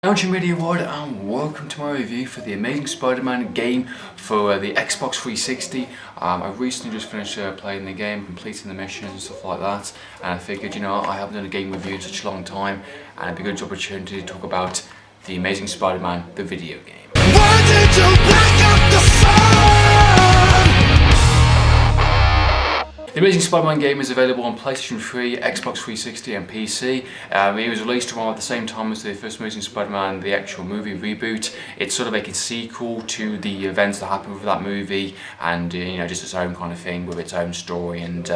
Hello Media Award and welcome to my review for the Amazing Spider-Man game for the Xbox 360. I recently just finished playing the game, completing the missions and stuff like that, and I figured, I haven't done a game review in such a long time and it'd be a good opportunity to talk about the Amazing Spider-Man, the video game. Why did you back up the sun? The Amazing Spider-Man game is available on PlayStation 3, Xbox 360 and PC. It was released around at the same time as the first Amazing Spider-Man, the actual movie reboot. It's sort of like a sequel to the events that happened with that movie, and just its own kind of thing with its own story and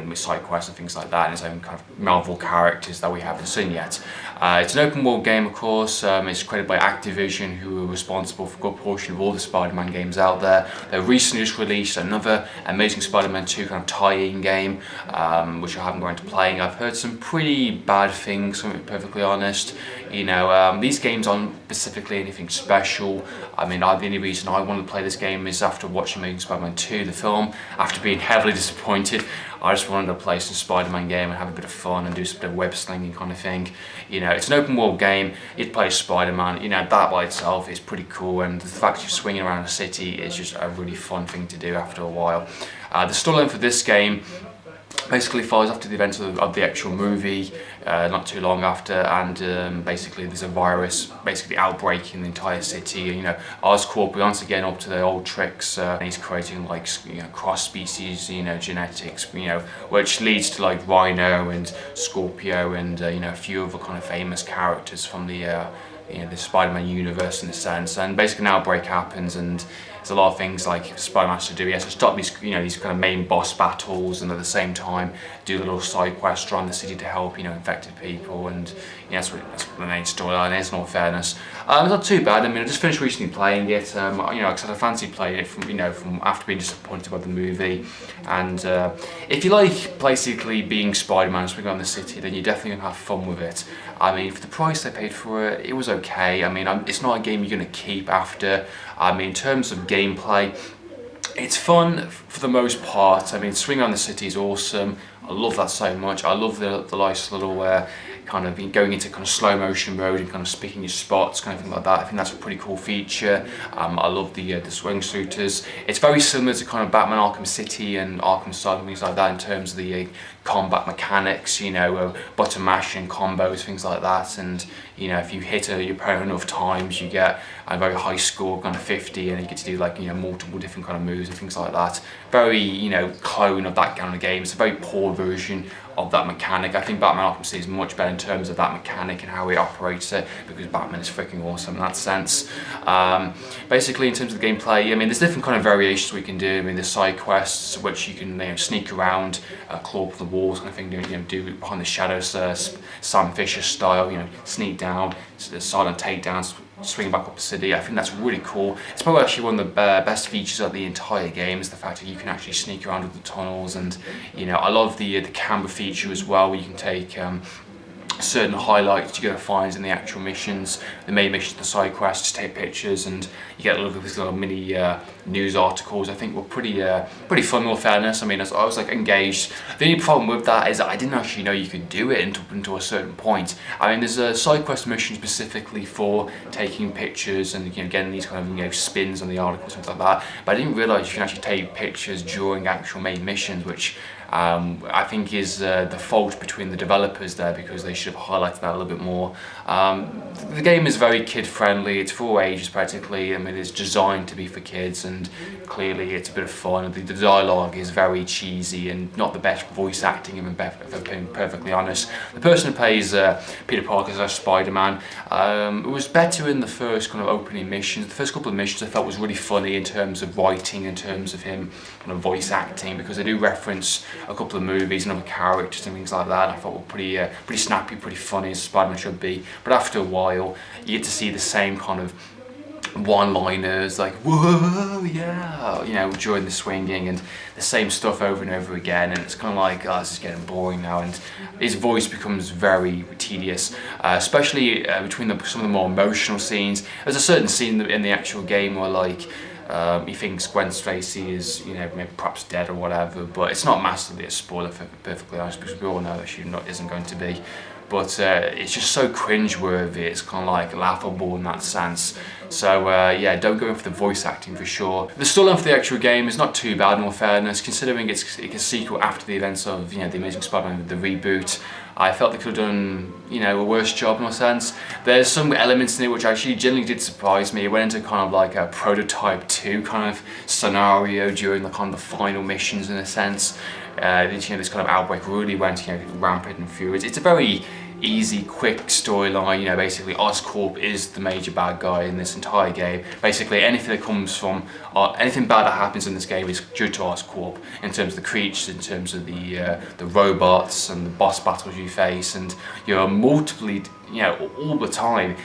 with side quests and things like that, and its own kind of Marvel characters that we haven't seen yet. It's an open world game, of course. It's created by Activision, who are responsible for a good portion of all the Spider-Man games out there. They recently just released another Amazing Spider-Man 2 kind of tie-in game, which I haven't gone into playing. I've heard some pretty bad things, to be perfectly honest. These games aren't specifically anything special. The only reason I wanted to play this game is after watching Amazing Spider-Man 2, the film, after being heavily disappointed. I just wanted to play some Spider-Man game and have a bit of fun and do some bit of web slinging kind of thing. It's an open world game. You play Spider-Man. That by itself is pretty cool, and the fact you're swinging around a city is just a really fun thing to do after a while. The storyline for this game basically follows after the events of the actual movie, not too long after, and basically there's a virus basically outbreaking the entire city. Oscorp once again up to their old tricks. He's creating cross species genetics, which leads to like Rhino and Scorpio and a few other kind of famous characters from the Spider-Man universe in a sense. And basically an outbreak happens, and there's a lot of things like Spider-Man has to do. He has to stop these these kind of main boss battles, and at the same time do little side quests around the city to help infected people, and that's what the main storyline is, in all fairness. It's not too bad. I just finished recently playing it. Because I fancy playing it from after being disappointed by the movie. And if you like basically being Spider-Man, swinging around the city, then you're definitely gonna have fun with it. For the price I paid for it, it was okay. It's not a game you're gonna keep after. In terms of gameplay, it's fun for the most part. Swinging around the city is awesome. I love that so much. I love the nice little kind of going into kind of slow motion mode and kind of picking your spots, kind of thing like that. I think that's a pretty cool feature. I love the swing shooters. It's very similar to kind of Batman Arkham City and Arkham Asylum, things like that, in terms of the combat mechanics, button mashing combos, things like that. And if you hit your opponent enough times, you get a very high score, kind of 50, and you get to do like multiple different kind of moves and things like that. Very clone of that kind of game. It's a very poor version of that mechanic. I think Batman Arkham City is much better in terms of that mechanic and how he operates it, because Batman is freaking awesome in that sense. Basically, in terms of the gameplay, there's different kind of variations we can do. There's side quests which you can sneak around, claw up the walls, kind of thing. Do behind the shadows, Sam Fisher style. Sneak down, silent takedowns, swing back up the city. I think that's really cool. It's probably actually one of the best features of the entire game, is the fact that you can actually sneak around with the tunnels, and I love the camera feature as well, where you can take certain highlights you're going to find in the actual missions, the main missions, the side quests, take pictures, and you get a lot of these little mini news articles. I think were pretty fun, in all fairness. I was like engaged. The only problem with that is that I didn't actually know you could do it until a certain point. There's a side quest mission specifically for taking pictures and getting these kind of spins on the articles, things like that. But I didn't realise you can actually take pictures during actual main missions, which I think is the fault between the developers there, because they should have highlighted that a little bit more. The game is very kid friendly. It's for all ages practically. It's designed to be for kids, and clearly it's a bit of fun. The dialogue is very cheesy and not the best voice acting, if I'm being perfectly honest. The person who plays Peter Parker as Spider-Man, it was better in the first kind of opening missions. The first couple of missions I felt was really funny in terms of writing, in terms of him kind of voice acting, because they do reference a couple of movies and other characters and things like that. I thought were pretty snappy, pretty funny, as Spider-Man should be. But after a while, you get to see the same kind of one-liners like "whoa, yeah," during the swinging, and the same stuff over and over again, and it's kind of like, oh, this is getting boring now, and his voice becomes very tedious, especially between some of the more emotional scenes. There's a certain scene in the actual game where He thinks Gwen Stacy is, maybe perhaps dead or whatever, but it's not massively a spoiler, for perfectly honest, because we all know that she isn't going to be. But it's just so cringe-worthy, it's kind of like laughable in that sense. So yeah, don't go in for the voice acting for sure. The storyline for the actual game is not too bad in all fairness, considering it's a sequel after the events of The Amazing Spider-Man, the reboot. I felt they could have done, a worse job in a sense. There's some elements in it which actually genuinely did surprise me. It went into kind of like a prototype 2 kind of scenario during the kind of the final missions in a sense. This kind of outbreak really went rampant and furious. It's a very easy, quick storyline. Basically Oscorp is the major bad guy in this entire game. Basically anything that comes from, anything bad that happens in this game is due to Oscorp, in terms of the creatures, in terms of the robots and the boss battles you face, and you're multiply, all the time,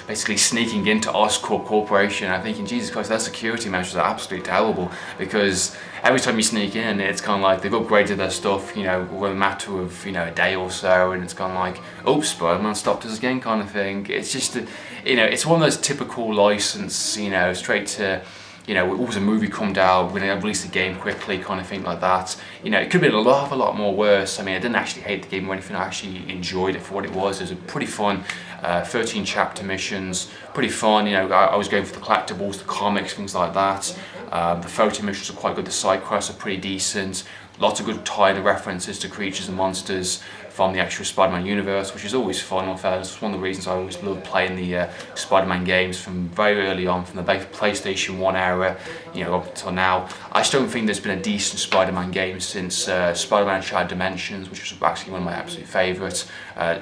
basically sneaking into Oscorp Corporation. I'm thinking, Jesus Christ, their security measures are absolutely terrible, because every time you sneak in, it's kind of like they've upgraded their stuff, within a matter of, a day or so, and it's kind of like, oops, Spider-Man stopped us again kind of thing. It's just, it's one of those typical license, straight to, was a movie come out, we're going to release the game quickly kind of thing like that. It could have been a lot more worse. I mean, I didn't actually hate the game or anything, I actually enjoyed it for what it was. It was a pretty fun 13 chapter missions, pretty fun. I was going for the collectibles, the comics, things like that. The photo missions are quite good, the side quests are pretty decent. Lots of good tie-in references to creatures and monsters from the actual Spider-Man universe, which is always fun. It's one of the reasons I always love playing the Spider-Man games from very early on, from the PlayStation 1 era, up until now. I just don't think there's been a decent Spider-Man game since Spider-Man Shattered Dimensions, which was actually one of my absolute favourites.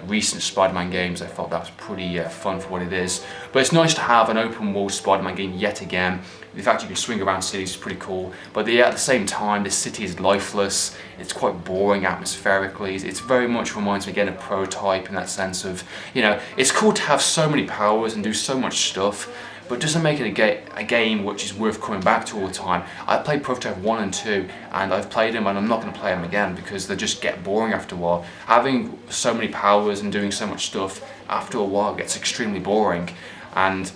Recent Spider-Man games, I thought that was pretty fun for what it is. But it's nice to have an open world Spider-Man game yet again. The fact you can swing around cities is pretty cool, but at the same time, the city is lifeless. It's quite boring atmospherically. It's very much reminds me again of Prototype in that sense of, it's cool to have so many powers and do so much stuff, but it doesn't make it a game which is worth coming back to all the time. I played Prototype 1 and 2, and I've played them, and I'm not going to play them again because they just get boring after a while. Having so many powers and doing so much stuff after a while gets extremely boring, and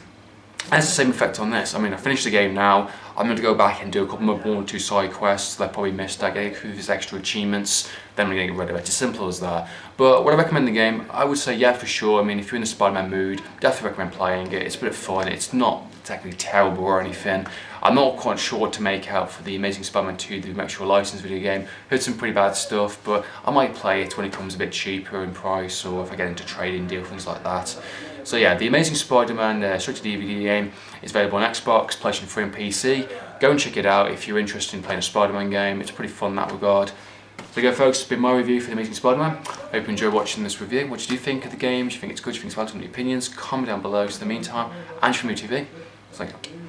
has the same effect on this. I mean, I finished the game now. I'm going to go back and do a couple more, 1 or 2 side quests that I probably missed. I get through these extra achievements, then I'm going to get rid of it. It's as simple as that. But would I recommend the game? I would say yeah, for sure. I mean, if you're in the Spider-Man mood, definitely recommend playing it. It's a bit of fun. It's not technically terrible or anything. I'm not quite sure what to make out for the Amazing Spider-Man 2, the actual licensed video game. Heard some pretty bad stuff, but I might play it when it comes a bit cheaper in price, or if I get into trading deal, things like that. So yeah, the Amazing Spider-Man straight-to-DVD game is available on Xbox, PlayStation 3 and PC. Go and check it out if you're interested in playing a Spider-Man game. It's pretty fun in that regard. So there you go folks, it's been my review for the Amazing Spider-Man. I hope you enjoyed watching this review. What do you think of the game? Do you think it's good? Do you think it's valid? Some opinions? Comment down below. So in the meantime, Andrew from UTV, thank you.